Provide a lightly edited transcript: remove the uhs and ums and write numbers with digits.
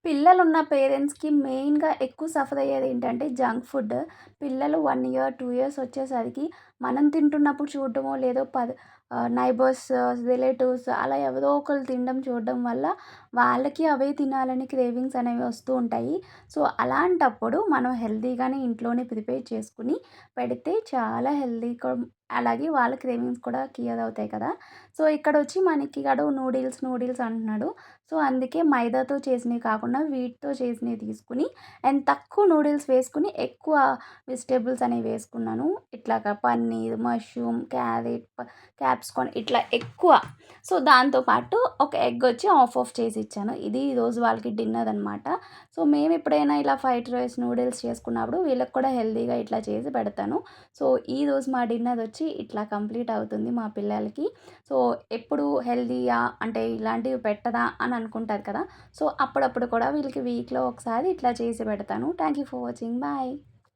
పిల్లలున్న పేరెంట్స్‌కి మెయిన్‌గా ఎక్కువ సఫర్ అయ్యేదేంటంటే జంక్ ఫుడ్. పిల్లలు 1 ఇయర్, 2 ఇయర్స్ వచ్చేసరికి మనం తింటున్నప్పుడు చూడడమో, లేదో నైబర్స్, రిలేటివ్స్ అలా ఎవరో ఒకళ్ళు తినడం చూడడం వల్ల వాళ్ళకి అవే తినాలని క్రేవింగ్స్ అనేవి వస్తూ ఉంటాయి. సో, అలాంటప్పుడు మనం హెల్తీగానే ఇంట్లోనే ప్రిపేర్ చేసుకొని పెడితే చాలా హెల్తీగా అలాగే వాళ్ళ క్రేవింగ్స్ కూడా క్లియర్ అవుతాయి కదా! సో, ఇక్కడొచ్చి మనకి వాడు నూడిల్స్, నూడిల్స్ అంటున్నాడు. సో, అందుకే మైదాతో చేసినవి కాకుండా వీటితో చేసినవి తీసుకొని అండ్ తక్కువ నూడిల్స్ వేసుకొని ఎక్కువ వెజిటబుల్స్ అనేవి వేసుకున్నాను. ఇట్లాగా పన్నీర్, మష్రూమ్, క్యాప్సికమ్ ఇట్లా ఎక్కువ. సో, దాంతో పాటు ఒక ఎగ్ వచ్చి ఆఫ్ ఆఫ్ చేసి ఇచ్చాను. ఇది ఈరోజు వాళ్ళకి డిన్నర్ అనమాట. సో, మేమెప్పుడైనా ఇలా ఫ్రైడ్ రైస్, నూడిల్స్ చేసుకున్నప్పుడు వీళ్ళకి కూడా హెల్తీగా ఇట్లా చేసి పెడతాను. సో, ఈరోజు మా డిన్నర్ వచ్చి ఇట్లా కంప్లీట్ అవుతుంది మా పిల్లలకి. సో, ఎప్పుడు హెల్తీయా అంటే ఇలాంటివి పెట్టదా అని అనుకుంటారు కదా! సో, అప్పుడప్పుడు కూడా వీళ్ళకి వీక్‌లో ఒకసారి ఇట్లా చేసి పెడతాను. Thank you for watching. Bye.